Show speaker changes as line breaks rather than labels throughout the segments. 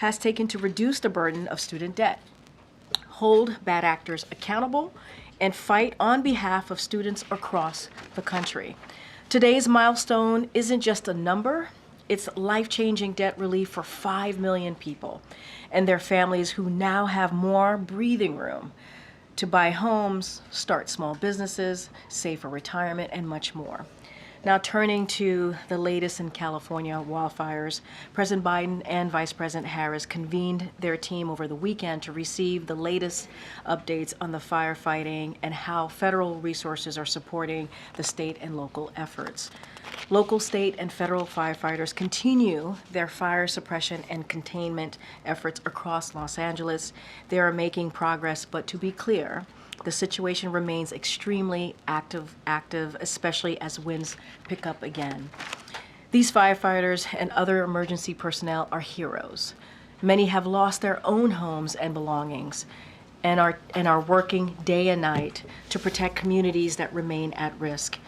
has taken to reduce the burden of student debt, hold bad actors accountable, and fight on behalf of students across the country. Today's milestone isn't just a number, it's life-changing debt relief for 5 million people and their families who now have more breathing room to buy homes, start small businesses, save for retirement, and much more. Now turning to the latest in California wildfires, President Biden and Vice President Harris convened their team over the weekend to receive the latest updates on the firefighting and how federal resources are supporting the state and local efforts. Local, state, and federal firefighters continue their fire suppression and containment efforts across Los Angeles. They are making progress, but to be clear, the situation remains extremely active, especially as winds pick up again. These firefighters and other emergency personnel are heroes. Many have lost their own homes and belongings and are working day and night to protect communities that remain at risk.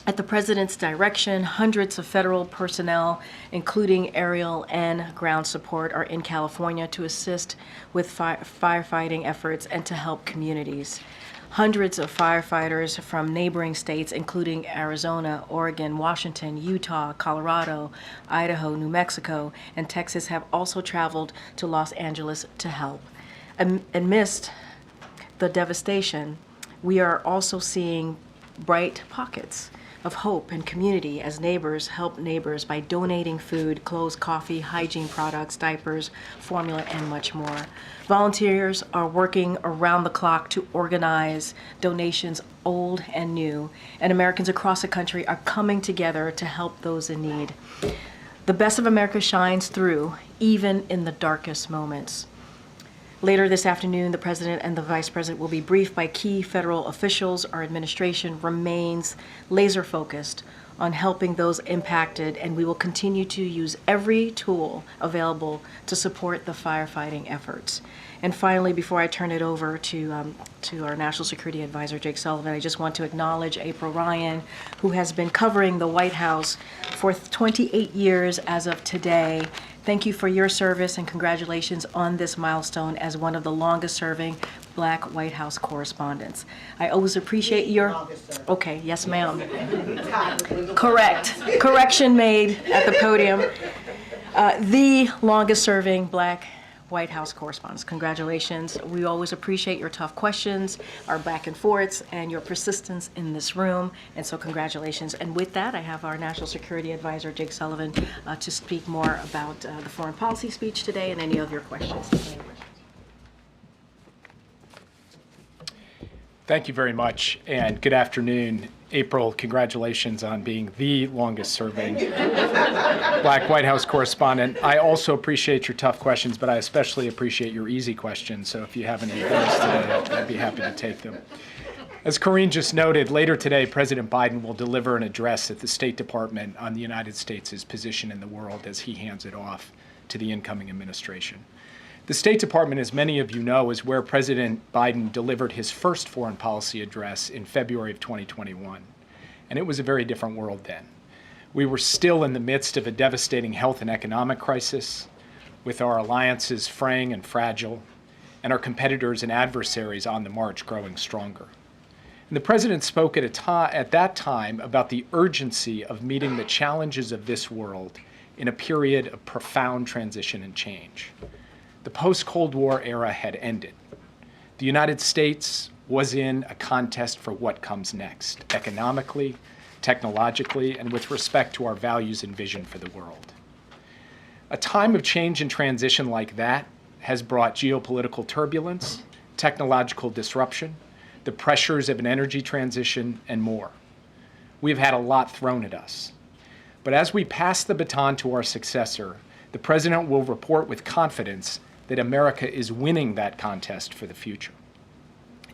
At the President's direction, hundreds of federal personnel, including aerial and ground support, are in California to assist with firefighting efforts and to help communities. Hundreds of firefighters from neighboring states, including Arizona, Oregon, Washington, Utah, Colorado, Idaho, New Mexico, and Texas, have also traveled to Los Angeles to help. Amidst the devastation, we are also seeing bright pockets of hope and community as neighbors help neighbors by donating food, clothes, coffee, hygiene products, diapers, formula, and much more. Volunteers are working around the clock to organize donations, old and new, and Americans across the country are coming together to help those in need. The best of America shines through, even in the darkest moments. Later this afternoon, the President and the Vice President will be briefed by key federal officials. Our administration remains laser-focused on helping those impacted, and we will continue to use every tool available to support the firefighting efforts. And finally, before I turn it over to our National Security Advisor, Jake Sullivan, I just want to acknowledge April Ryan, who has been covering the White House for 28 years as of today. Thank you for your service and congratulations on this milestone as one of the longest-serving Black White House correspondents. I always appreciate your... Okay, yes, ma'am. Correct. Correction made at the podium. The longest-serving Black White House correspondents. Congratulations. We always appreciate your tough questions, our back and forths, and your persistence in this room. And so congratulations. And with that, I have our National Security Advisor, Jake Sullivan, to speak more about the foreign policy speech today and any of your questions.
Thank you very much, and good afternoon. April, congratulations on being the longest-serving Black White House correspondent. I also appreciate your tough questions, but I especially appreciate your easy questions. So if you have any of those today, I'd be happy to take them. As Karine just noted, later today, President Biden will deliver an address at the State Department on the United States' position in the world as he hands it off to the incoming administration. The State Department, as many of you know, is where President Biden delivered his first foreign policy address in February of 2021. And it was a very different world then. We were still in the midst of a devastating health and economic crisis, with our alliances fraying and fragile, and our competitors and adversaries on the march growing stronger. And the President spoke at that time about the urgency of meeting the challenges of this world in a period of profound transition and change. The post-Cold War era had ended. The United States was in a contest for what comes next, economically, technologically, and with respect to our values and vision for the world. A time of change and transition like that has brought geopolitical turbulence, technological disruption, the pressures of an energy transition, and more. We've had a lot thrown at us. But as we pass the baton to our successor, the President will report with confidence that America is winning that contest for the future.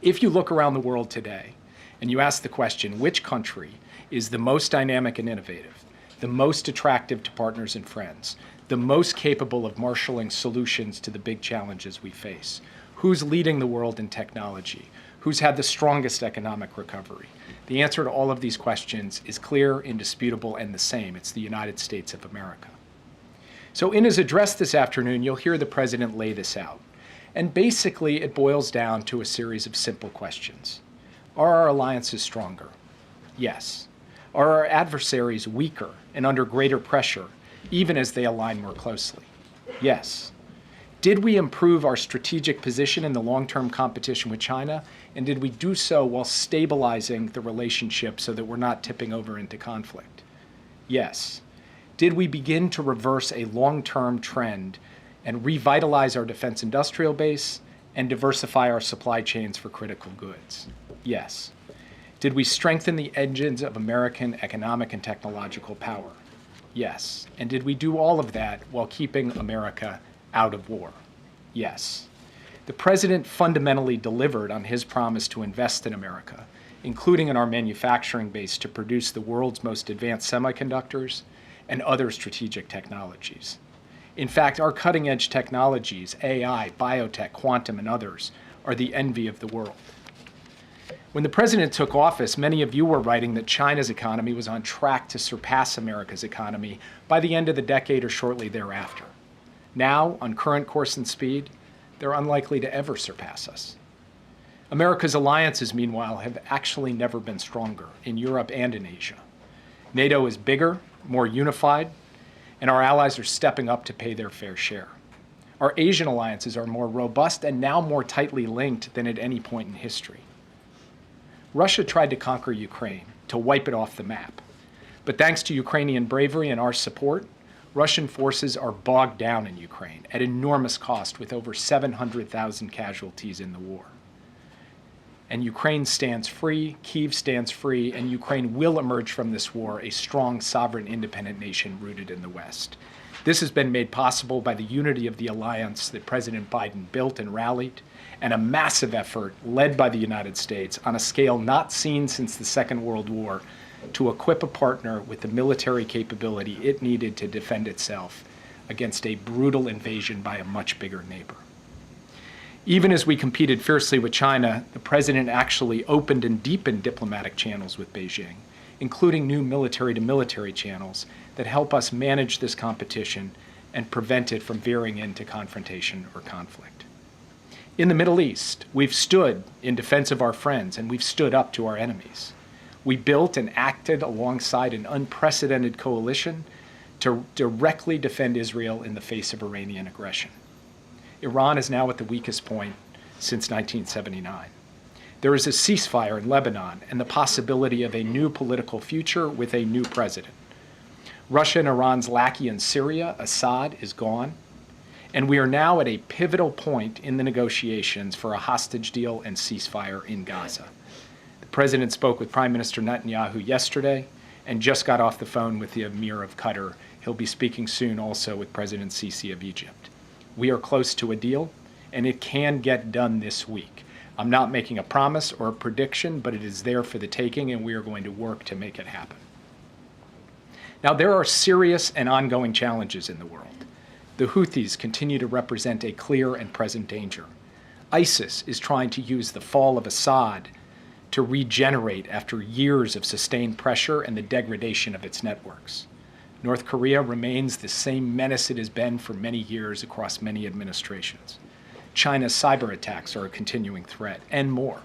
If you look around the world today and you ask the question, which country is the most dynamic and innovative, the most attractive to partners and friends, the most capable of marshaling solutions to the big challenges we face, who's leading the world in technology, who's had the strongest economic recovery? The answer to all of these questions is clear, indisputable, and the same. It's the United States of America. So in his address this afternoon, you'll hear the president lay this out. And basically, it boils down to a series of simple questions. Are our alliances stronger? Yes. Are our adversaries weaker and under greater pressure, even as they align more closely? Yes. Did we improve our strategic position in the long-term competition with China? And did we do so while stabilizing the relationship so that we're not tipping over into conflict? Yes. Did we begin to reverse a long-term trend and revitalize our defense industrial base and diversify our supply chains for critical goods? Yes. Did we strengthen the engines of American economic and technological power? Yes. And did we do all of that while keeping America out of war? Yes. The president fundamentally delivered on his promise to invest in America, including in our manufacturing base to produce the world's most advanced semiconductors and other strategic technologies. In fact, our cutting-edge technologies, AI, biotech, quantum, and others, are the envy of the world. When the president took office, many of you were writing that China's economy was on track to surpass America's economy by the end of the decade or shortly thereafter. Now, on current course and speed, they're unlikely to ever surpass us. America's alliances, meanwhile, have actually never been stronger in Europe and in Asia. NATO is bigger, more unified, and our allies are stepping up to pay their fair share. Our Asian alliances are more robust and now more tightly linked than at any point in history. Russia tried to conquer Ukraine, to wipe it off the map. But thanks to Ukrainian bravery and our support, Russian forces are bogged down in Ukraine at enormous cost with over 700,000 casualties in the war. And Ukraine stands free, Kyiv stands free, and Ukraine will emerge from this war a strong, sovereign, independent nation rooted in the West. This has been made possible by the unity of the alliance that President Biden built and rallied, and a massive effort led by the United States on a scale not seen since the Second World War to equip a partner with the military capability it needed to defend itself against a brutal invasion by a much bigger neighbor. Even as we competed fiercely with China, the president actually opened and deepened diplomatic channels with Beijing, including new military-to-military channels that help us manage this competition and prevent it from veering into confrontation or conflict. In the Middle East, we've stood in defense of our friends and we've stood up to our enemies. We built and acted alongside an unprecedented coalition to directly defend Israel in the face of Iranian aggression. Iran is now at the weakest point since 1979. There is a ceasefire in Lebanon and the possibility of a new political future with a new president. Russia and Iran's lackey in Syria, Assad, is gone. And we are now at a pivotal point in the negotiations for a hostage deal and ceasefire in Gaza. The president spoke with Prime Minister Netanyahu yesterday and just got off the phone with the Emir of Qatar. He'll be speaking soon also with President Sisi of Egypt. We are close to a deal, and it can get done this week. I'm not making a promise or a prediction, but it is there for the taking, and we are going to work to make it happen. Now, there are serious and ongoing challenges in the world. The Houthis continue to represent a clear and present danger. ISIS is trying to use the fall of Assad to regenerate after years of sustained pressure and the degradation of its networks. North Korea remains the same menace it has been for many years across many administrations. China's cyber attacks are a continuing threat, and more.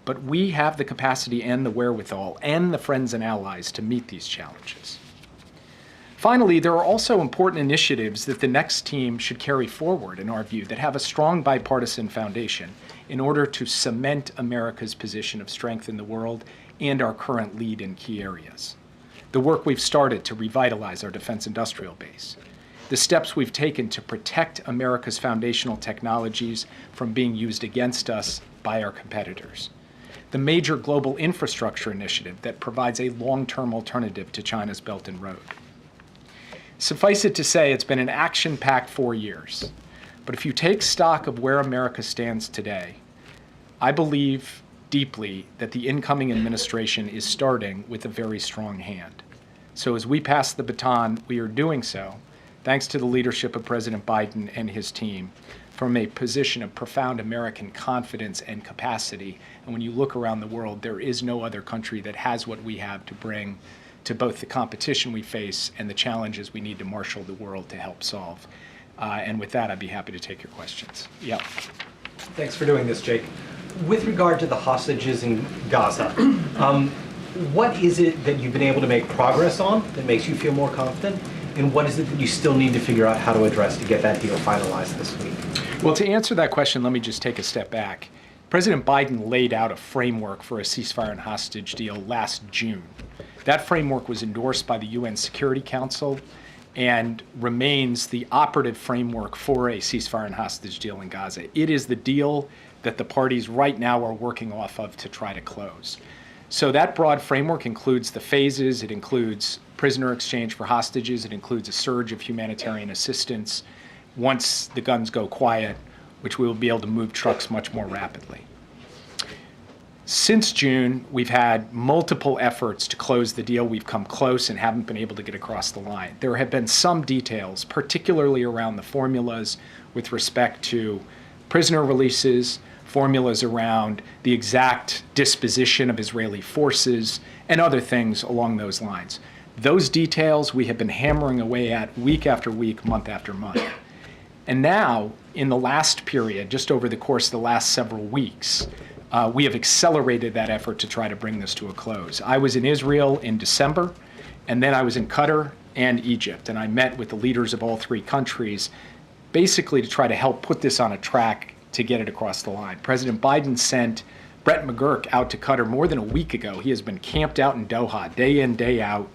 But we have the capacity and the wherewithal and the friends and allies to meet these challenges. Finally, there are also important initiatives that the next team should carry forward, in our view, that have a strong bipartisan foundation in order to cement America's position of strength in the world and our current lead in key areas. The work we've started to revitalize our defense industrial base, the steps we've taken to protect America's foundational technologies from being used against us by our competitors, the major global infrastructure initiative that provides a long-term alternative to China's Belt and Road. Suffice it to say, it's been an action-packed 4 years. But if you take stock of where America stands today, I believe deeply that the incoming administration is starting with a very strong hand. So as we pass the baton, we are doing so, thanks to the leadership of President Biden and his team, from a position of profound American confidence and capacity. And when you look around the world, there is no other country that has what we have to bring to both the competition we face and the challenges we need to marshal the world to help solve. And with that, I'd be happy to take your questions. Yeah.
Thanks for doing this, Jake. With regard to the hostages in Gaza, what is it that you've been able to make progress on that makes you feel more confident? And what is it that you still need to figure out how to address to get that deal finalized this week?
Well, to answer that question, let me just take a step back. President Biden laid out a framework for a ceasefire and hostage deal last June. That framework was endorsed by the UN Security Council and remains the operative framework for a ceasefire and hostage deal in Gaza. It is the deal that the parties right now are working off of to try to close. So that broad framework includes the phases, it includes prisoner exchange for hostages, it includes a surge of humanitarian assistance once the guns go quiet, which we will be able to move trucks much more rapidly. Since June, we've had multiple efforts to close the deal. We've come close and haven't been able to get across the line. There have been some details, particularly around the formulas with respect to prisoner releases, formulas around the exact disposition of Israeli forces, and other things along those lines. Those details we have been hammering away at week after week, month after month. And now, in the last period, just over the course of the last several weeks, we have accelerated that effort to try to bring this to a close. I was in Israel in December, and then I was in Qatar and Egypt, and I met with the leaders of all three countries, basically to try to help put this on a track to get it across the line. President Biden sent Brett McGurk out to Qatar more than a week ago. He has been camped out in Doha, day in, day out,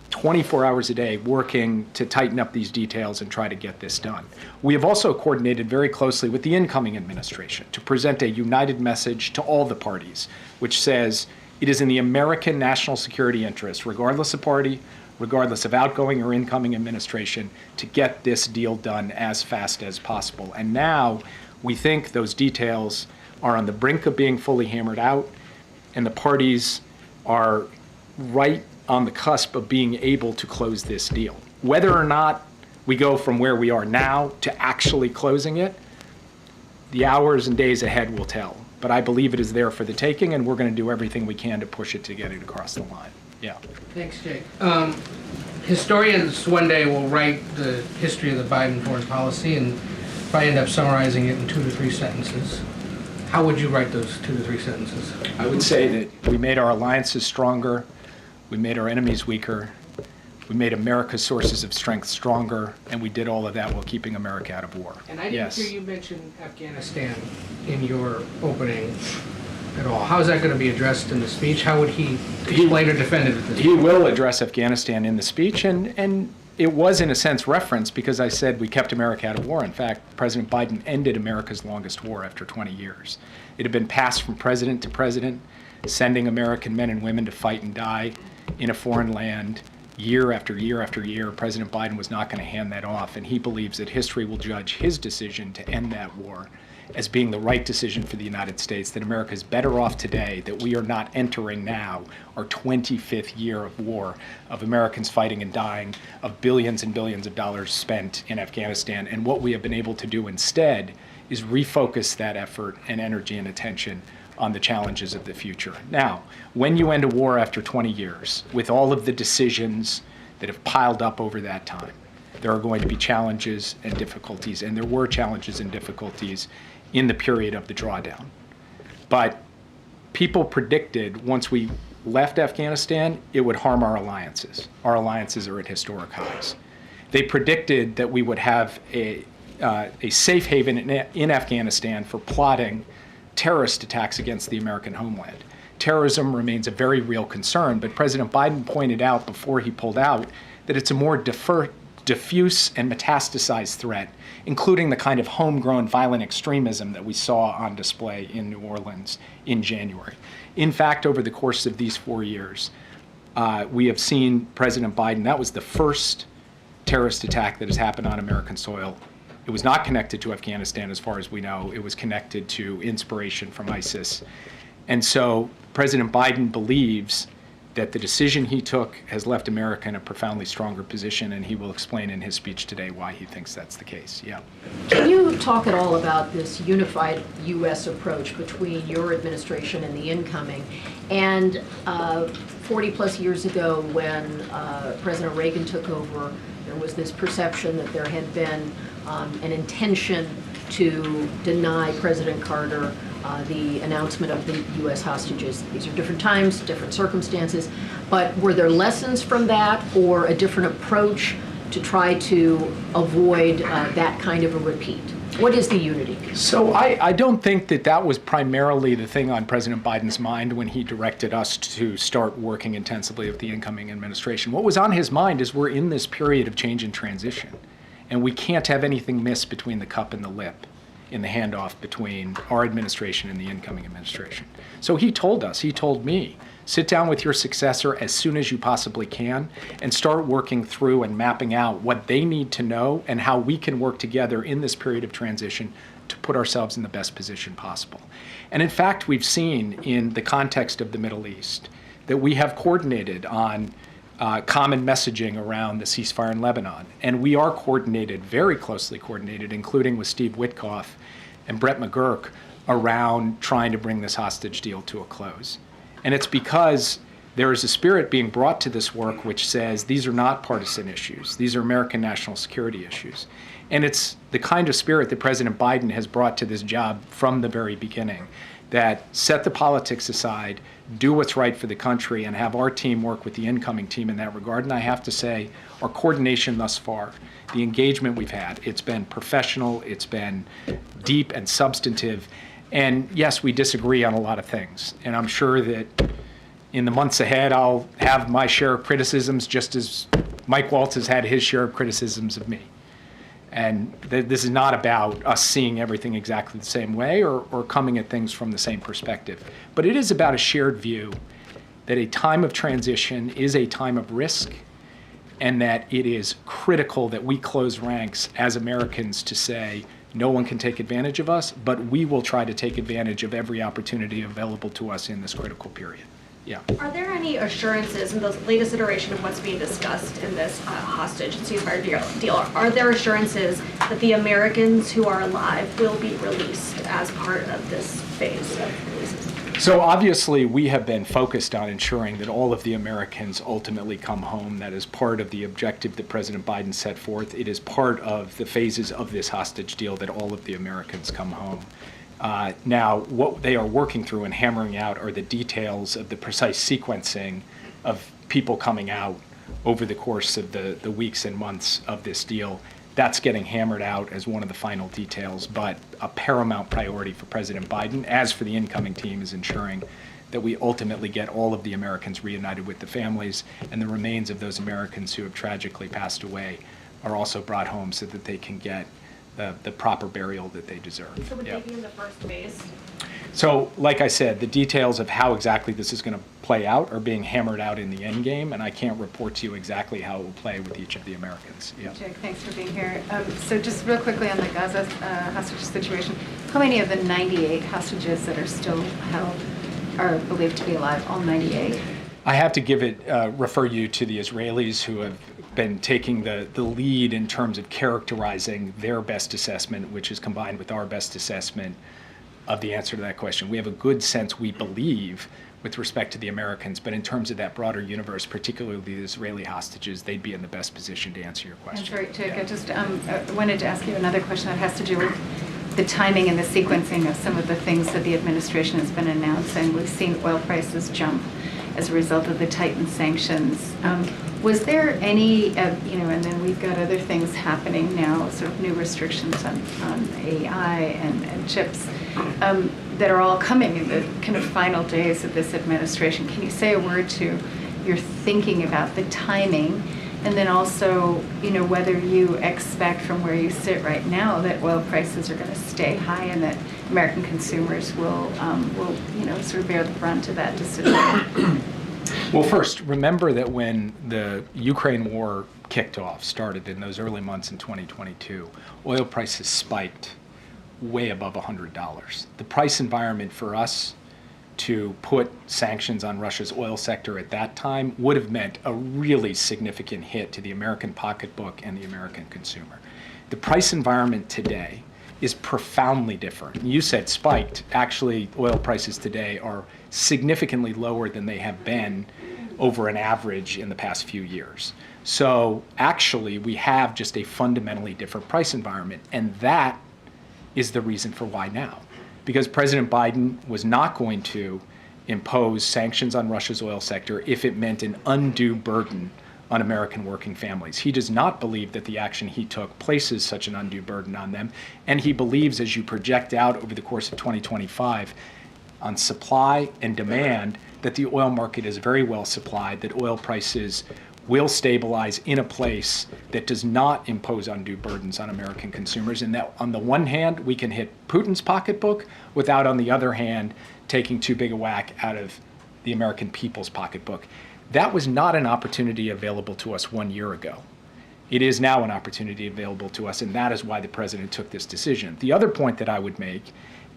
24 hours a day, working to tighten up these details and try to get this done. We have also coordinated very closely with the incoming administration to present a united message to all the parties, which says it is in the American national security interest, regardless of party, regardless of outgoing or incoming administration, to get this deal done as fast as possible. And now we think those details are on the brink of being fully hammered out, and the parties are right on the cusp of being able to close this deal. Whether or not we go from where we are now to actually closing it, the hours and days ahead will tell. But I believe it is there for the taking, and we're going to do everything we can to push it to get it across the line. Yeah.
Thanks, Jake. Historians one day will write the history of the Biden foreign policy and probably end up summarizing it in 2 to 3 sentences. How would you write those 2 to 3 sentences?
I would say that we made our alliances stronger, we made our enemies weaker, we made America's sources of strength stronger, and we did all of that while keeping America out of war.
And I didn't hear you mention Afghanistan in your opening at all. How is that going to be addressed in the speech? How would he explain or defend it at this
He
point?
will address Afghanistan in the speech, and it was in a sense referenced because I said we kept America out of war. In fact, President Biden ended America's longest war after 20 years. It had been passed from president to president, sending American men and women to fight and die in a foreign land year after year after year. President Biden was not going to hand that off, and he believes that history will judge his decision to end that war as being the right decision for the United States, that America is better off today, that we are not entering now our 25th year of war, of Americans fighting and dying, of billions and billions of dollars spent in Afghanistan. And what we have been able to do instead is refocus that effort and energy and attention on the challenges of the future. Now, when you end a war after 20 years, with all of the decisions that have piled up over that time, there are going to be challenges and difficulties, and there were challenges and difficulties in the period of the drawdown. But people predicted once we left Afghanistan, it would harm our alliances. Our alliances are at historic highs. They predicted that we would have a safe haven in Afghanistan for plotting terrorist attacks against the American homeland. Terrorism remains a very real concern, but President Biden pointed out before he pulled out that it's a more diffuse and metastasized threat, including the kind of homegrown violent extremism that we saw on display in New Orleans in January. In fact, over the course of these 4 years, we have seen President Biden, that was the first terrorist attack that has happened on American soil. It was not connected to Afghanistan as far as we know. It was connected to inspiration from ISIS. And so President Biden believes that the decision he took has left America in a profoundly stronger position, and he will explain in his speech today why he thinks that's the case. Yeah.
Can you talk at all about this unified U.S. approach between your administration and the incoming? And 40-plus years ago, when President Reagan took over, there was this perception that there had been an intention to deny President Carter the announcement of the U.S. hostages. These are different times, different circumstances, but were there lessons from that or a different approach to try to avoid that kind of a repeat? What is the unity?
So I don't think that that was primarily the thing on President Biden's mind when he directed us to start working intensively with the incoming administration. What was on his mind is we're in this period of change and transition, and we can't have anything miss between the cup and the lip in the handoff between our administration and the incoming administration. So he told us, he told me, sit down with your successor as soon as you possibly can and start working through and mapping out what they need to know and how we can work together in this period of transition to put ourselves in the best position possible. And in fact, we've seen in the context of the Middle East that we have coordinated on common messaging around the ceasefire in Lebanon. And we are coordinated, very closely coordinated, including with Steve Witkoff and Brett McGurk, around trying to bring this hostage deal to a close. And it's because there is a spirit being brought to this work which says these are not partisan issues. These are American national security issues. And it's the kind of spirit that President Biden has brought to this job from the very beginning, that set the politics aside, do what's right for the country, and have our team work with the incoming team in that regard. And I have to say, our coordination thus far, the engagement we've had, it's been professional, it's been deep and substantive. And yes, we disagree on a lot of things. And I'm sure that in the months ahead, I'll have my share of criticisms, just as Mike Waltz has had his share of criticisms of me. And this is not about us seeing everything exactly the same way or coming at things from the same perspective. But it is about a shared view that a time of transition is a time of risk, and that it is critical that we close ranks as Americans to say, no one can take advantage of us, but we will try to take advantage of every opportunity available to us in this critical period. Yeah.
Are there any assurances in the latest iteration of what's being discussed in this hostage and ceasefire deal? Are there assurances that the Americans who are alive will be released as part of this phase of releases?
So obviously we have been focused on ensuring that all of the Americans ultimately come home. That is part of the objective that President Biden set forth. It is part of the phases of this hostage deal that all of the Americans come home. Now, what they are working through and hammering out are the details of the precise sequencing of people coming out over the course of the weeks and months of this deal. That's getting hammered out as one of the final details, but a paramount priority for President Biden, as for the incoming team, is ensuring that we ultimately get all of the Americans reunited with the families, and the remains of those Americans who have tragically passed away are also brought home so that they can get the proper burial that they deserve.
So would they be in the first phase?
So, like I said, the details of how exactly this is going to play out are being hammered out in the end game, and I can't report to you exactly how it will play with each of the Americans. Yeah.
Jake, thanks for being here. So just real quickly on the Gaza hostage situation, how many of the 98 hostages that are still held are believed to be alive, all 98?
I have to refer you to the Israelis, who have been taking the lead in terms of characterizing their best assessment, which is combined with our best assessment of the answer to that question. We have a good sense, we believe, with respect to the Americans, but in terms of that broader universe, particularly the Israeli hostages, they'd be in the best position to answer your question.
That's right, Jake. Yeah. I just wanted to ask you another question that has to do with the timing and the sequencing of some of the things that the administration has been announcing. We've seen oil prices jump as a result of the tightened sanctions. Was there any, and then we've got other things happening now, sort of new restrictions on AI and chips that are all coming in the kind of final days of this administration. Can you say a word to your thinking about the timing, and then also, whether you expect from where you sit right now that oil prices are going to stay high and that American consumers will sort of bear the brunt of that decision?
Well, first, remember that when the Ukraine war started in those early months in 2022, oil prices spiked way above $100. The price environment for us to put sanctions on Russia's oil sector at that time would have meant a really significant hit to the American pocketbook and the American consumer. The price environment today is profoundly different. You said spiked. Actually, oil prices today are significantly lower than they have been over an average in the past few years. So actually, we have just a fundamentally different price environment, and that is the reason for why now. Because President Biden was not going to impose sanctions on Russia's oil sector if it meant an undue burden on American working families. He does not believe that the action he took places such an undue burden on them, and he believes, as you project out over the course of 2025 on supply and demand, that the oil market is very well supplied, that oil prices will stabilize in a place that does not impose undue burdens on American consumers, and that on the one hand, we can hit Putin's pocketbook without, on the other hand, taking too big a whack out of the American people's pocketbook. That was not an opportunity available to us 1 year ago. It is now an opportunity available to us, and that is why the president took this decision. The other point that I would make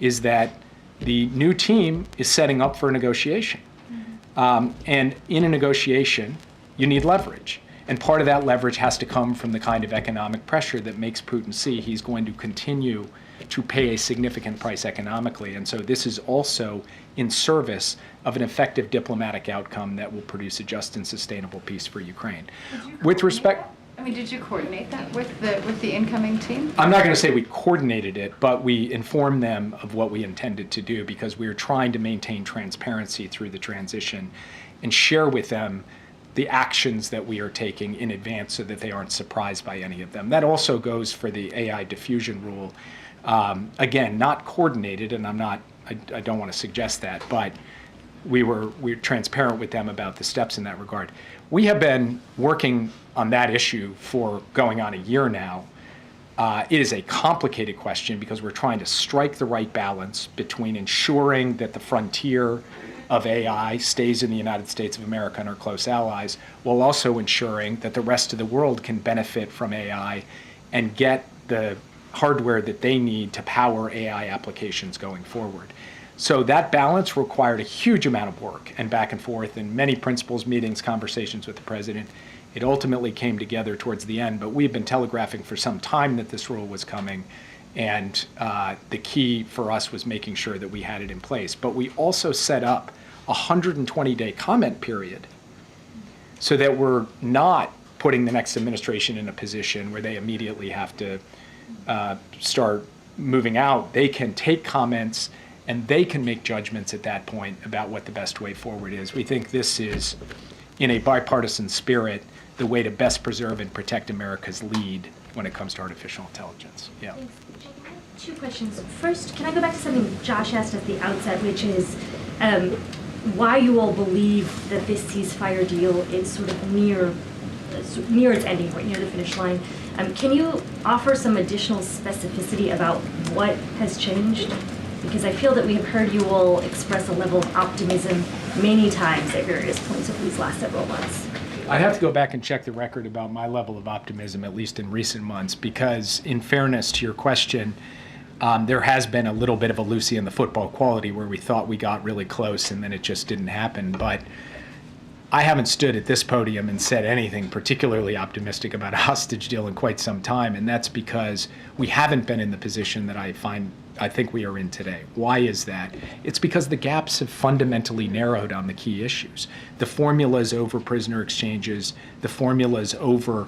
is that the new team is setting up for a negotiation. And in a negotiation, you need leverage. And part of that leverage has to come from the kind of economic pressure that makes Putin see he's going to continue to pay a significant price economically. And so this is also in service of an effective diplomatic outcome that will produce a just and sustainable peace for Ukraine. With respect,
I mean, did you coordinate that with the incoming team?
I'm not going to say we coordinated it, but we informed them of what we intended to do because we were trying to maintain transparency through the transition and share with them the actions that we are taking in advance so that they aren't surprised by any of them. That also goes for the AI diffusion rule. Again, not coordinated, and I don't want to suggest that, but we're transparent with them about the steps in that regard. We have been working on that issue for going on a year now. It is a complicated question because we're trying to strike the right balance between ensuring that the frontier of AI stays in the United States of America and our close allies, while also ensuring that the rest of the world can benefit from AI and get the hardware that they need to power AI applications going forward. So that balance required a huge amount of work and back and forth and many principals meetings, conversations with the president. It ultimately came together towards the end, but we've been telegraphing for some time that this rule was coming. And the key for us was making sure that we had it in place. But we also set up a 120-day comment period so that we're not putting the next administration in a position where they immediately have to start moving out. They can take comments and they can make judgments at that point about what the best way forward is. We think this is, in a bipartisan spirit, the way to best preserve and protect America's lead when it comes to artificial intelligence. Yeah.
Thanks. Two questions. First, can I go back to something Josh asked at the outset, which is why you all believe that this ceasefire deal is sort of near its ending point, near the finish line. Can you offer some additional specificity about what has changed? Because I feel that we have heard you all express a level of optimism many times at various points over these last several months.
I'd have to go back and check the record about my level of optimism, at least in recent months, because in fairness to your question, there has been a little bit of a Lucy in the football quality where we thought we got really close and then it just didn't happen. But I haven't stood at this podium and said anything particularly optimistic about a hostage deal in quite some time, and that's because we haven't been in the position that I think we are in today. Why is that? It's because the gaps have fundamentally narrowed on the key issues. The formulas over prisoner exchanges, the formulas over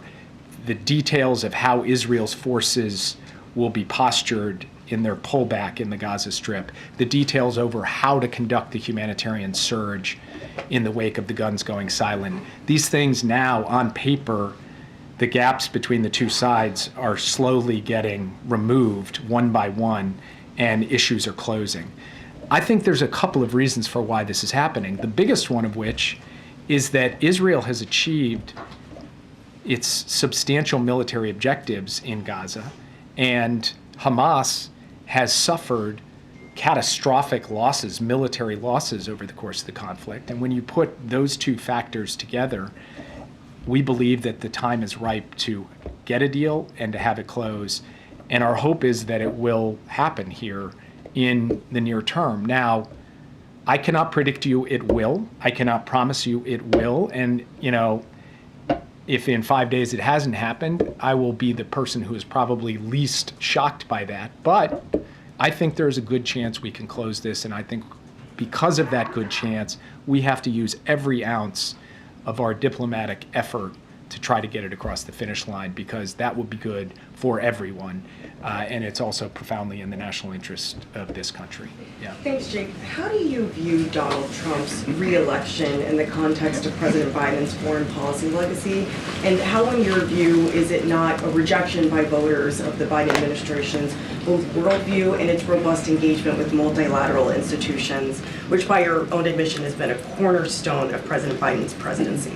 the details of how Israel's forces will be postured in their pullback in the Gaza Strip, the details over how to conduct the humanitarian surge in the wake of the guns going silent. These things now, on paper, the gaps between the two sides are slowly getting removed one by one, and issues are closing. I think there's a couple of reasons for why this is happening, the biggest one of which is that Israel has achieved its substantial military objectives in Gaza, and Hamas has suffered catastrophic losses, military losses over the course of the conflict. And when you put those two factors together, we believe that the time is ripe to get a deal and to have it close. And our hope is that it will happen here in the near term. Now, I cannot predict you it will. I cannot promise you it will. And, if in 5 days it hasn't happened, I will be the person who is probably least shocked by that. But I think there's a good chance we can close this, and I think because of that good chance, we have to use every ounce of our diplomatic effort to try to get it across the finish line, because that would be good for everyone, and it's also profoundly in the national interest of this country. Yeah.
Thanks, Jake. How do you view Donald Trump's re-election in the context of President Biden's foreign policy legacy? And how, in your view, is it not a rejection by voters of the Biden administration's both worldview and its robust engagement with multilateral institutions, which by your own admission has been a cornerstone of President Biden's presidency?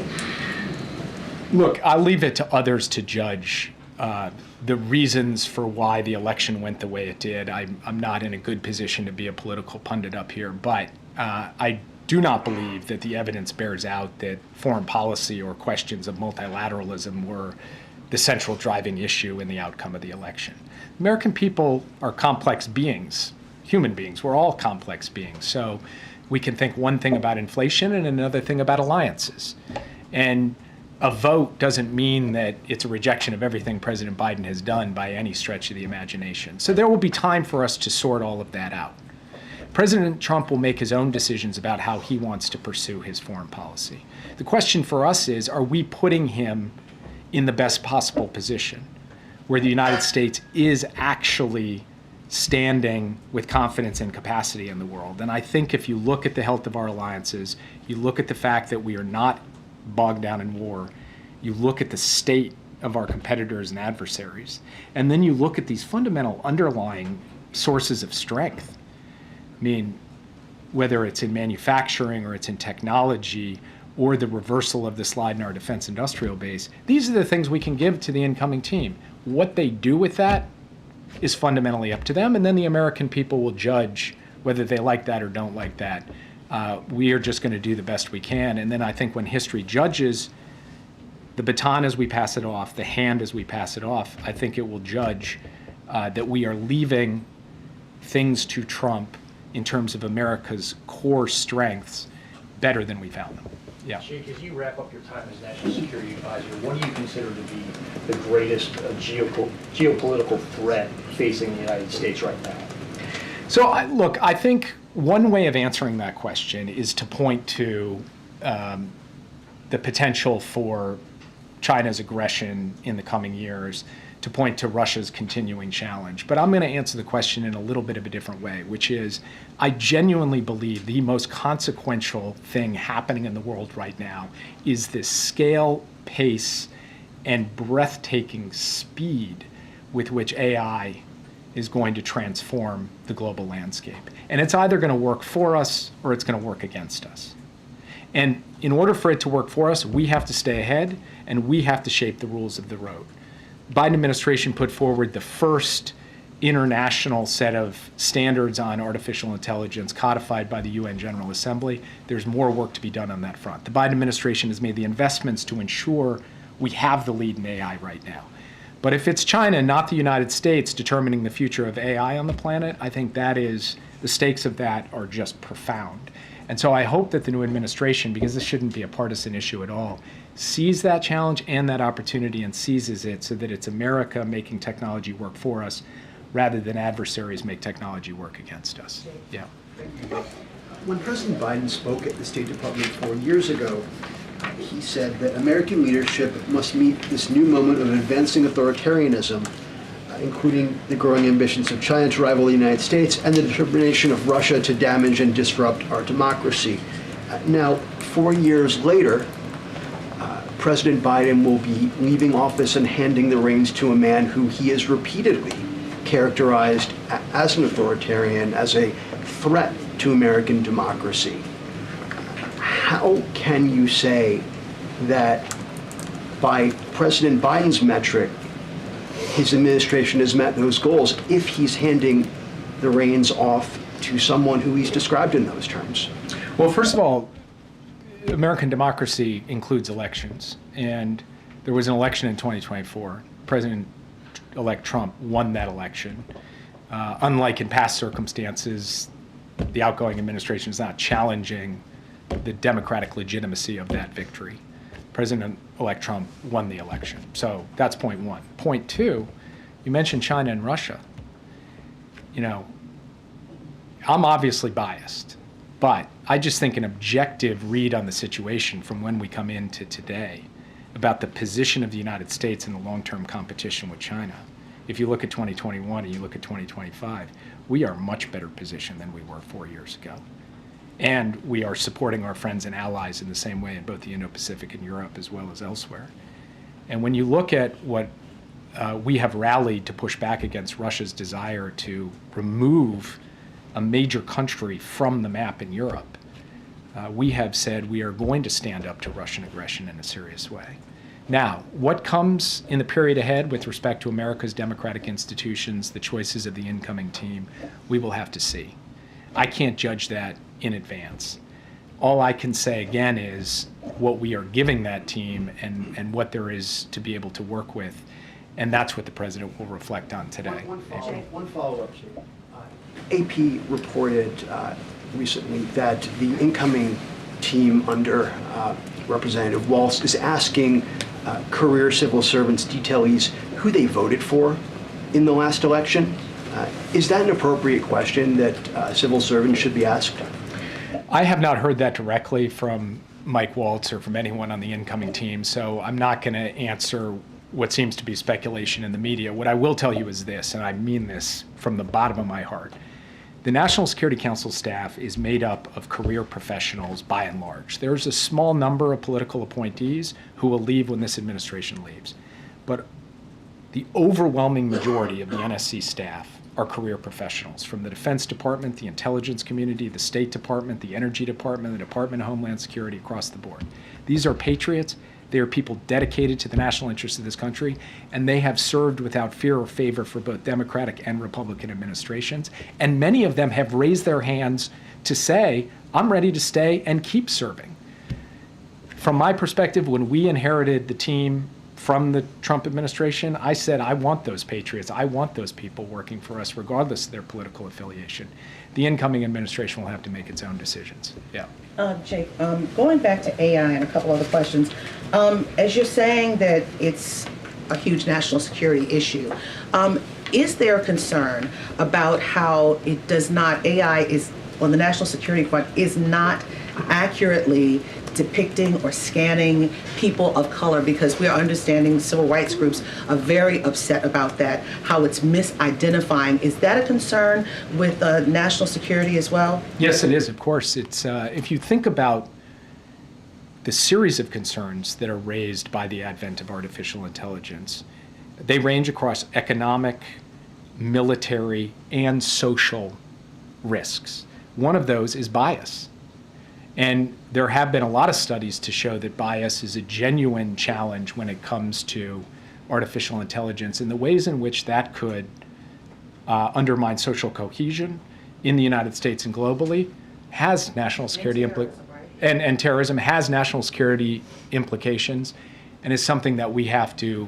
Look, I'll leave it to others to judge the reasons for why the election went the way it did. I'm not in a good position to be a political pundit up here, but I do not believe that the evidence bears out that foreign policy or questions of multilateralism were the central driving issue in the outcome of the election. American people are complex beings, human beings. We're all complex beings. So we can think one thing about inflation and another thing about alliances. And a vote doesn't mean that it's a rejection of everything President Biden has done by any stretch of the imagination. So there will be time for us to sort all of that out. President Trump will make his own decisions about how he wants to pursue his foreign policy. The question for us is, are we putting him in the best possible position where the United States is actually standing with confidence and capacity in the world? And I think if you look at the health of our alliances, you look at the fact that we are not bogged down in war, you look at the state of our competitors and adversaries, and then you look at these fundamental underlying sources of strength. I mean, whether it's in manufacturing or it's in technology or the reversal of the slide in our defense industrial base, these are the things we can give to the incoming team. What they do with that is fundamentally up to them, and then the American people will judge whether they like that or don't like that. We are just going to do the best we can. And then I think when history judges the baton as we pass it off, the hand as we pass it off, I think it will judge that we are leaving things to Trump in terms of America's core strengths better than we found them. Yeah.
Jake, as you wrap up your time as National Security Advisor, what do you consider to be the greatest geopolitical threat facing the United States right now?
So, look, I think one way of answering that question is to point to the potential for China's aggression in the coming years, to point to Russia's continuing challenge. But I'm going to answer the question in a little bit of a different way, which is I genuinely believe the most consequential thing happening in the world right now is this scale, pace, and breathtaking speed with which AI is going to transform the global landscape. And it's either going to work for us or it's going to work against us. And in order for it to work for us, we have to stay ahead and we have to shape the rules of the road. Biden administration put forward the first international set of standards on artificial intelligence codified by the UN General Assembly. There's more work to be done on that front. The Biden administration has made the investments to ensure we have the lead in AI right now. But if it's China, not the United States, determining the future of AI on the planet, I think the stakes of that are just profound. And so I hope that the new administration, because this shouldn't be a partisan issue at all, sees that challenge and that opportunity and seizes it so that it's America making technology work for us rather than adversaries make technology work against us. Yeah.
When President Biden spoke at the State Department 4 years ago, he said that American leadership must meet this new moment of advancing authoritarianism, including the growing ambitions of China to rival the United States and the determination of Russia to damage and disrupt our democracy. Now, 4 years later, President Biden will be leaving office and handing the reins to a man who he has repeatedly characterized as an authoritarian, as a threat to American democracy. How can you say that by President Biden's metric, his administration has met those goals if he's handing the reins off to someone who he's described in those terms?
Well, first of all, American democracy includes elections. And there was an election in 2024. President-elect Trump won that election. Unlike in past circumstances, the outgoing administration is not challenging the democratic legitimacy of that victory. President-elect Trump won the election. So that's point one. Point two, you mentioned China and Russia. You know, I'm obviously biased. But I just think an objective read on the situation from when we come into today about the position of the United States in the long-term competition with China, if you look at 2021 and you look at 2025, we are much better positioned than we were 4 years ago. And we are supporting our friends and allies in the same way in both the Indo-Pacific and Europe as well as elsewhere. And when you look at what we have rallied to push back against Russia's desire to remove a major country from the map in Europe, we have said we are going to stand up to Russian aggression in a serious way. Now, what comes in the period ahead with respect to America's democratic institutions, the choices of the incoming team, we will have to see. I can't judge that in advance. All I can say again is what we are giving that team and what there is to be able to work with, and that's what the president will reflect on today.
One follow-up. AP reported recently that the incoming team under Representative Walz is asking career civil servants, detailees, who they voted for in the last election. Is that an appropriate question that civil servants should be asked?
I have not heard that directly from Mike Waltz or from anyone on the incoming team, so I'm not going to answer what seems to be speculation in the media. What I will tell you is this, and I mean this from the bottom of my heart. The National Security Council staff is made up of career professionals by and large. There's a small number of political appointees who will leave when this administration leaves. But the overwhelming majority of the NSC staff are career professionals from the Defense Department, the intelligence community, the State Department, the Energy Department, the Department of Homeland Security, across the board. These are patriots. They are people dedicated to the national interests of this country, and they have served without fear or favor for both Democratic and Republican administrations. And many of them have raised their hands to say, I'm ready to stay and keep serving. From my perspective, when we inherited the team from the Trump administration, I said, I want those patriots. I want those people working for us, regardless of their political affiliation. The incoming administration will have to make its own decisions. Yeah.
Jake, going back to AI and a couple other questions, as you're saying that it's a huge national security issue, is there a concern about how it does not, AI is, on the national security front, is not accurately depicting or scanning people of color, because we are understanding civil rights groups are very upset about that, how it's misidentifying. Is that a concern with national security as well?
Yes, it is, of course. It's if you think about the series of concerns that are raised by the advent of artificial intelligence, they range across economic, military, and social risks. One of those is bias. And there have been a lot of studies to show that bias is a genuine challenge when it comes to artificial intelligence and the ways in which that could undermine social cohesion in the United States and globally has national security and terrorism has national security implications, and is something that we have to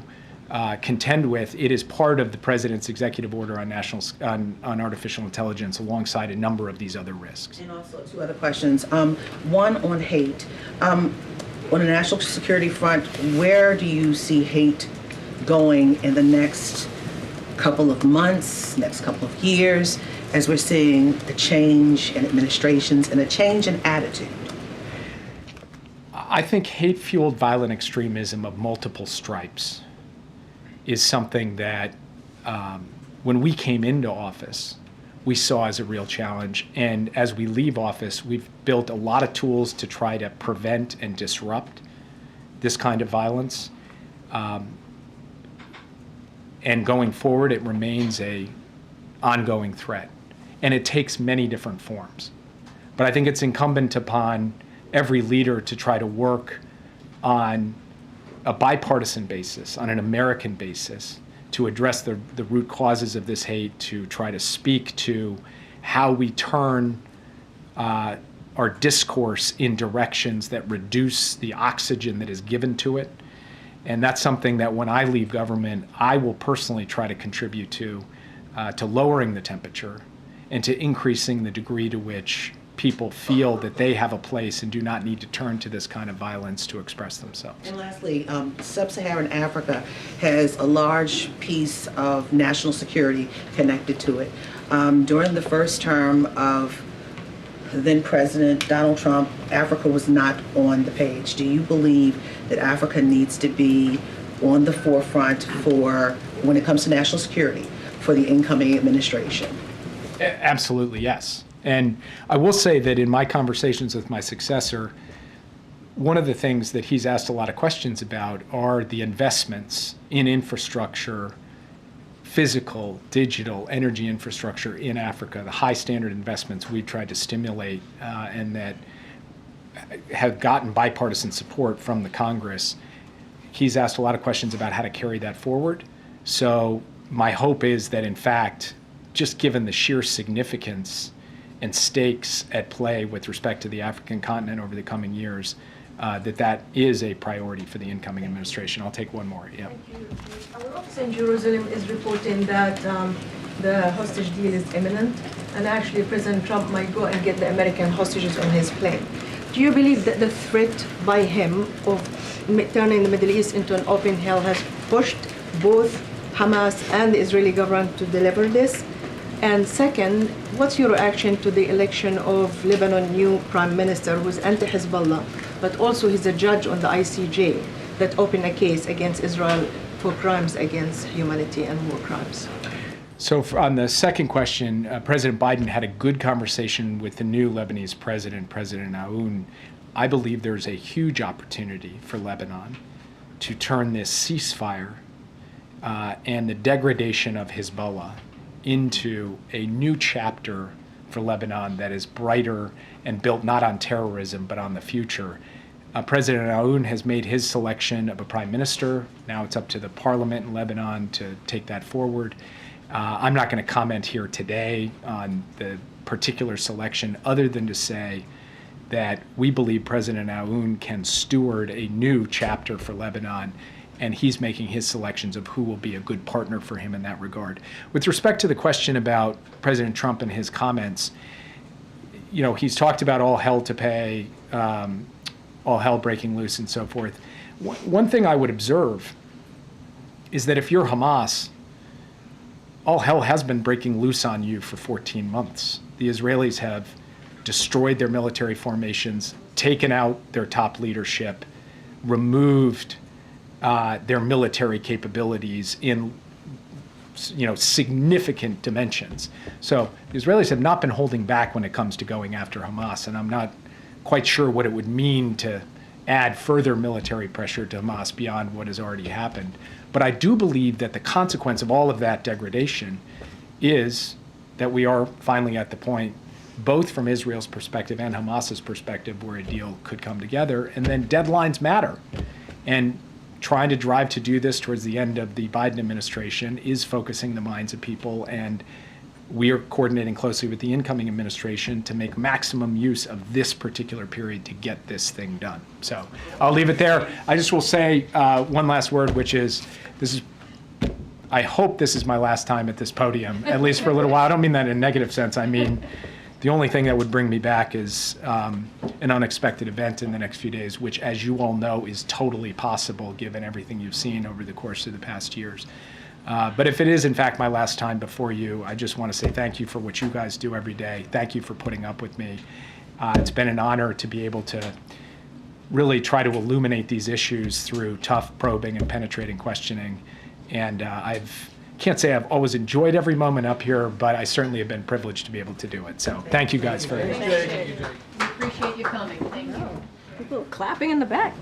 contend with. It is part of the president's executive order on artificial intelligence, alongside a number of these other risks.
And also two other questions. One on hate. On the national security front, where do you see hate going in the next couple of months, next couple of years, as we're seeing a change in administrations and a change in attitude?
I think hate-fueled violent extremism of multiple stripes is something that when we came into office, we saw as a real challenge. And as we leave office, we've built a lot of tools to try to prevent and disrupt this kind of violence. And going forward, it remains an ongoing threat. And it takes many different forms. But I think it's incumbent upon every leader to try to work on a bipartisan basis, on an American basis, to address the root causes of this hate, to try to speak to how we turn our discourse in directions that reduce the oxygen that is given to it. And that's something that when I leave government, I will personally try to contribute to lowering the temperature and to increasing the degree to which people feel that they have a place and do not need to turn to this kind of violence to express themselves.
And lastly, sub-Saharan Africa has a large piece of national security connected to it. During the first term of then President Donald Trump, Africa was not on the page. Do you believe that Africa needs to be on the forefront for, when it comes to national security, for the incoming administration?
Absolutely, yes. And I will say that in my conversations with my successor, one of the things that he's asked a lot of questions about are the investments in infrastructure, physical, digital, energy infrastructure in Africa, the high standard investments we've tried to stimulate and that have gotten bipartisan support from the Congress. He's asked a lot of questions about how to carry that forward. So my hope is that, in fact, just given the sheer significance and stakes at play with respect to the African continent over the coming years, that is a priority for the incoming administration. I'll take one more. Yeah.
Our office in Jerusalem is reporting that the hostage deal is imminent, and actually President Trump might go and get the American hostages on his plane. Do you believe that the threat by him of turning the Middle East into an open hell has pushed both Hamas and the Israeli government to deliver this? And second, what's your reaction to the election of Lebanon's new prime minister, who's anti-Hezbollah, but also he's a judge on the ICJ that opened a case against Israel for crimes against humanity and war crimes?
So on the second question, President Biden had a good conversation with the new Lebanese president, President Aoun. I believe there's a huge opportunity for Lebanon to turn this ceasefire and the degradation of Hezbollah into a new chapter for Lebanon that is brighter and built not on terrorism but on the future. President Aoun has made his selection of a prime minister. Now it's up to the parliament in Lebanon to take that forward. I'm not going to comment here today on the particular selection other than to say that we believe President Aoun can steward a new chapter for Lebanon, and he's making his selections of who will be a good partner for him in that regard. With respect to the question about President Trump and his comments, you know, he's talked about all hell to pay, all hell breaking loose and so forth. One thing I would observe is that if you're Hamas, all hell has been breaking loose on you for 14 months. The Israelis have destroyed their military formations, taken out their top leadership, removed their military capabilities in, you know, significant dimensions. So the Israelis have not been holding back when it comes to going after Hamas, and I'm not quite sure what it would mean to add further military pressure to Hamas beyond what has already happened. But I do believe that the consequence of all of that degradation is that we are finally at the point, both from Israel's perspective and Hamas's perspective, where a deal could come together, and then deadlines matter. And trying to drive to do this towards the end of the Biden administration is focusing the minds of people, and we are coordinating closely with the incoming administration to make maximum use of this particular period to get this thing done. So I'll leave it there. I just will say one last word, which is, I hope this is my last time at this podium, at least for a little while. I don't mean that in a negative sense. I mean, the only thing that would bring me back is an unexpected event in the next few days, which, as you all know, is totally possible given everything you've seen over the course of the past years. But if it is, in fact, my last time before you, I just want to say thank you for what you guys do every day. Thank you for putting up with me. It's been an honor to be able to really try to illuminate these issues through tough probing and penetrating questioning. And can't say I've always enjoyed every moment up here, but I certainly have been privileged to be able to do it. So thank you guys very much.
We appreciate you coming. Thank you.
People clapping in the back.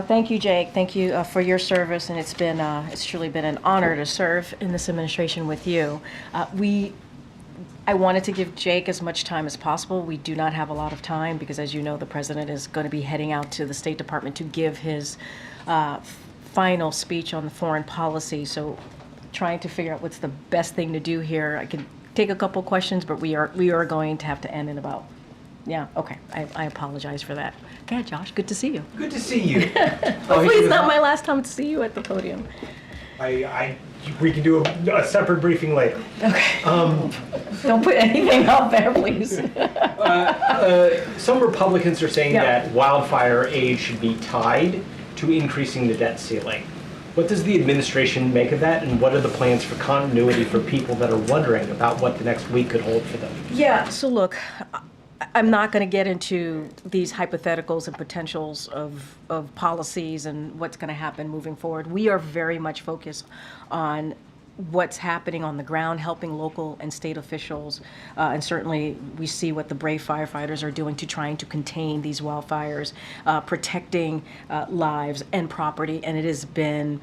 Thank you, Jake. Thank you for your service, and it's truly been an honor to serve in this administration with you. I wanted to give Jake as much time as possible. We do not have a lot of time because, as you know, the president is going to be heading out to the State Department to give his final speech on the foreign policy. So trying to figure out what's the best thing to do here. I can take a couple questions, but we are going to have to end in about, yeah, okay. I apologize for that. Okay, Josh, good to see you.
Good to see you.
Hopefully it's not my last time to see you at the podium.
We can do a separate briefing later.
Okay. Don't put anything out there, please.
Some Republicans are saying that wildfire aid should be tied to increasing the debt ceiling. What does the administration make of that, and what are the plans for continuity for people that are wondering about what the next week could hold for them?
Yeah, so look, I'm not going to get into these hypotheticals and potentials of policies and what's going to happen moving forward. We are very much focused on what's happening on the ground, helping local and state officials, and certainly we see what the brave firefighters are doing to trying to contain these wildfires, protecting lives and property, and it has been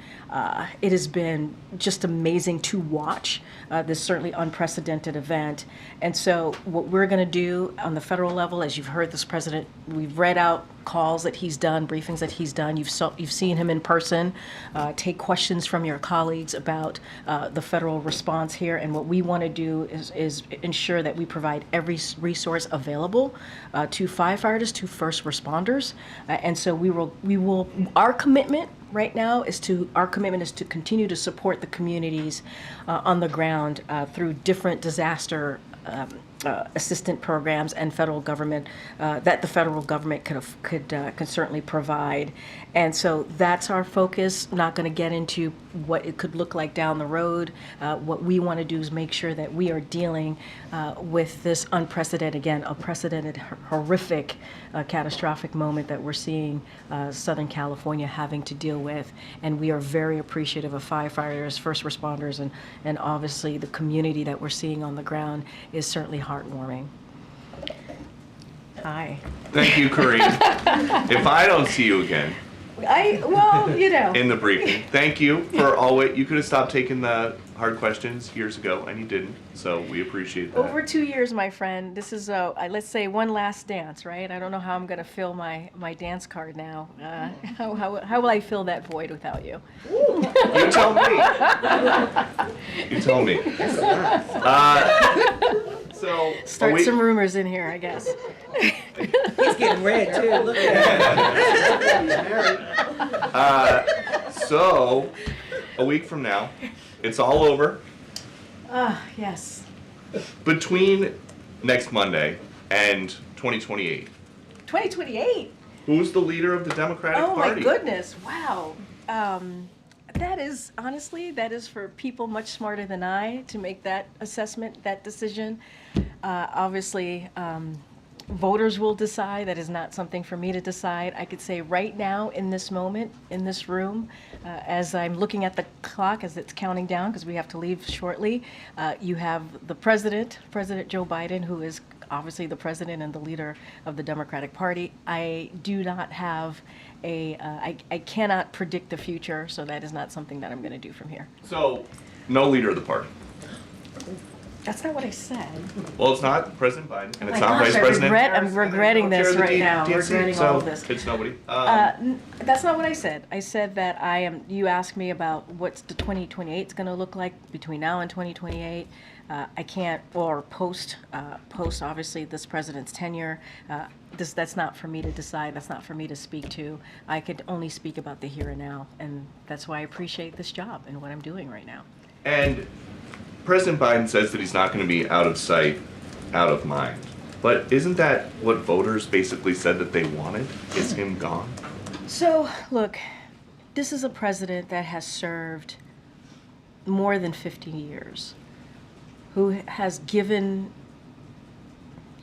just amazing to watch this certainly unprecedented event. And so what we're going to do on the federal level, as you've heard this president, we've read out calls that he's done, briefings that he's done. You've seen him in person. Take questions from your colleagues about the federal response here. And what we want to do is ensure that we provide every resource available to firefighters, to first responders. And so we will. Our commitment right now is to continue to support the communities on the ground through different disaster assistant programs and federal government that the federal government could certainly provide. And so that's our focus. Not going to get into what it could look like down the road. What we want to do is make sure that we are dealing with this unprecedented, horrific, catastrophic moment that we're seeing Southern California having to deal with. And we are very appreciative of firefighters, first responders, and obviously the community that we're seeing on the ground is certainly heartwarming. Hi.
Thank you, Karine. If I don't see you again in the briefing, thank you for always. You could have stopped taking the hard questions years ago, and you didn't. So we appreciate that.
Over 2 years, my friend. This is let's say one last dance, right? I don't know how I'm going to fill my dance card now. How will I fill that void without you?
You tell me. You tell me. So
start some rumors in here, I guess.
He's getting red too. Look at him.
So a week from now, it's all over.
Yes.
Between next Monday and 2028.
2028?
Who's the leader of the Democratic Party?
Oh my goodness, wow. That is, honestly, that is for people much smarter than I to make that assessment, that decision. Obviously, voters will decide. That is not something for me to decide. I could say right now, in this moment, in this room, as I'm looking at the clock as it's counting down, because we have to leave shortly, you have the President Joe Biden, who is obviously the president and the leader of the Democratic Party. I do not have I cannot predict the future, so that is not something that I'm going to do from here.
So, no leader of the party.
That's not what I said.
Well, it's not President Biden, and it's
Oh
not
my
Vice
gosh,
President.
I'm regretting this right now.
DNC,
Regretting
so
all of this.
It's nobody.
That's not what I said. I said that you asked me about what's the 2028 is going to look like between now and 2028. I can't, or post obviously this president's tenure. That's not for me to decide. That's not for me to speak to. I could only speak about the here and now, and that's why I appreciate this job and what I'm doing right now.
And President Biden says that he's not going to be out of sight, out of mind. But isn't that what voters basically said that they wanted? Is him gone?
So, look, this is a president that has served more than 50 years, who has given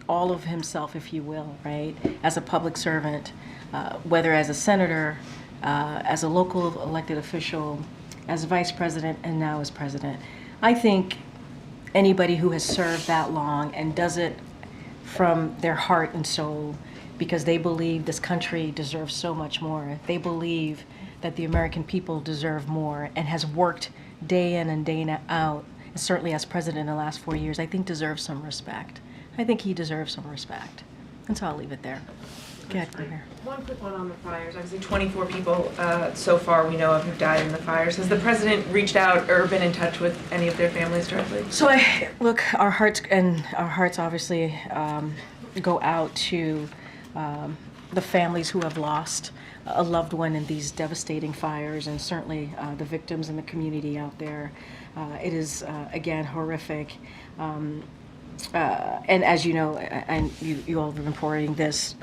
all of himself, if you will, right, as a public servant, whether as a senator, as a local elected official, as vice president, and now as president. I think anybody who has served that long and does it from their heart and soul because they believe this country deserves so much more, they believe that the American people deserve more, and has worked day in and day out, certainly as president in the last 4 years, I think deserves some respect. I think he deserves some respect. And so I'll leave it there. Go ahead, Claire.
One quick one on the fires. Obviously, 24 people so far we know of who've died in the fires. Has the president reached out or been in touch with any of their families directly?
So look, our hearts obviously go out to the families who have lost a loved one in these devastating fires, and certainly the victims and the community out there. It is, again, horrific. And as you know, and you all have been reporting this,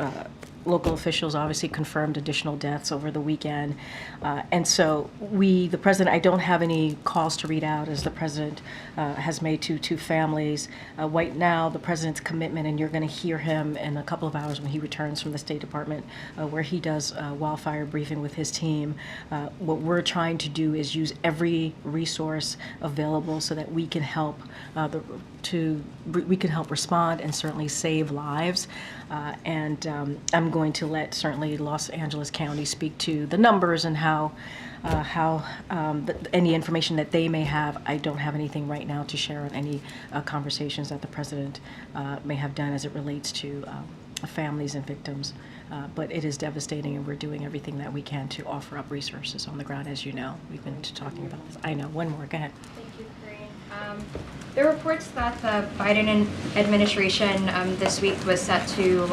local officials obviously confirmed additional deaths over the weekend. And so the president, I don't have any calls to read out as the president has made to families. Right now, the president's commitment, and you're going to hear him in a couple of hours when he returns from the State Department, where he does a wildfire briefing with his team. What we're trying to do is use every resource available so that we can help we can help respond and certainly save lives. I'm going to let certainly Los Angeles County speak to the numbers and how any information that they may have. I don't have anything right now to share on any conversations that the president may have done as it relates to families and victims. But it is devastating, and we're doing everything that we can to offer up resources on the ground. As you know, we've been talking about this. I know. One more. Go ahead.
Thank you, Karine. There are reports that the Biden administration this week was set to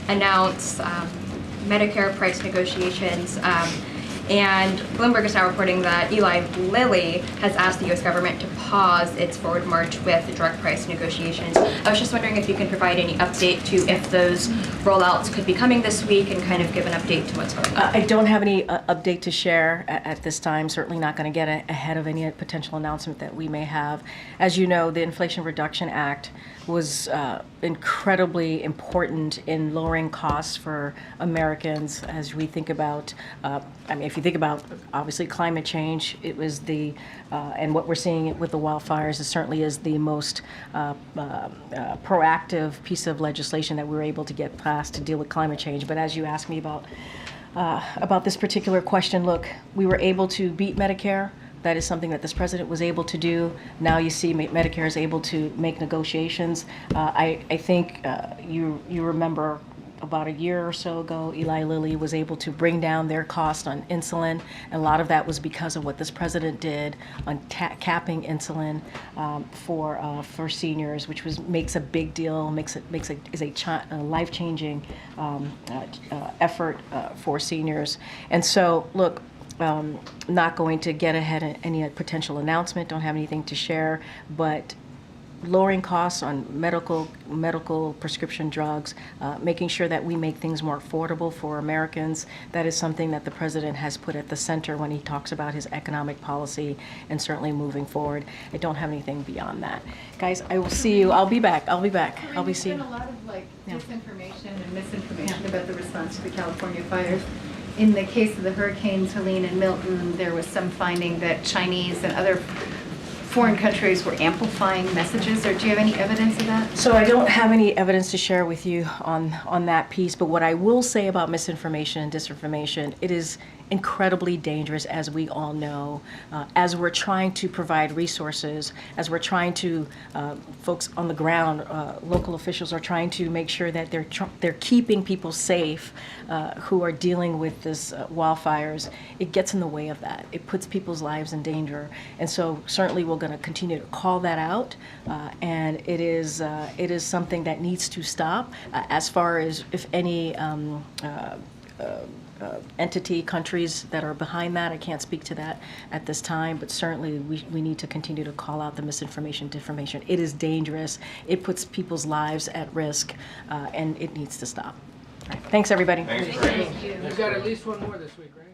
announce Medicare price negotiations. And Bloomberg is now reporting that Eli Lilly has asked the U.S. government to pause its forward march with drug price negotiations. I was just wondering if you can provide any update to if those rollouts could be coming this week and kind of give an update to what's going on.
I don't have any update to share at this time. Certainly not going to get ahead of any potential announcement that we may have. As you know, the Inflation Reduction Act was incredibly important in lowering costs for Americans as we think about, if you think about obviously climate change, it was and what we're seeing with the wildfires, it certainly is the most proactive piece of legislation that we were able to get passed to deal with climate change. But as you asked me about this particular question, look, we were able to beat Medicare. That is something that this president was able to do. Now you see Medicare is able to make negotiations. I think you remember about a year or so ago, Eli Lilly was able to bring down their cost on insulin. And a lot of that was because of what this president did on capping insulin for seniors, which makes a big deal, is a life-changing effort for seniors. And so, look, not going to get ahead of any potential announcement, don't have anything to share, but lowering costs on medical prescription drugs, making sure that we make things more affordable for Americans, that is something that the president has put at the center when he talks about his economic policy and certainly moving forward. I don't have anything beyond that. Guys, I will see you. I'll be back. I'll be seeing you.
There's been a lot of disinformation and misinformation about the response to the California fires. In the case of the hurricanes Helene and Milton, there was some finding that Chinese and other foreign countries were amplifying messages, or do you have any evidence of that?
So I don't have any evidence to share with you on that piece, but what I will say about misinformation and disinformation, it is incredibly dangerous, as we all know, as we're trying to provide resources, as we're trying to, folks on the ground, local officials are trying to make sure that they're keeping people safe who are dealing with this wildfires. It gets in the way of that. It puts people's lives in danger. And so certainly we're going to continue to call that out, and it is something that needs to stop. As far as if any countries that are behind that, I can't speak to that at this time, but certainly we need to continue to call out the misinformation, disinformation. It is dangerous. It puts people's lives at risk, and it needs to stop. All right. Thanks, everybody.
Thank you. We've got at least one more this week, right?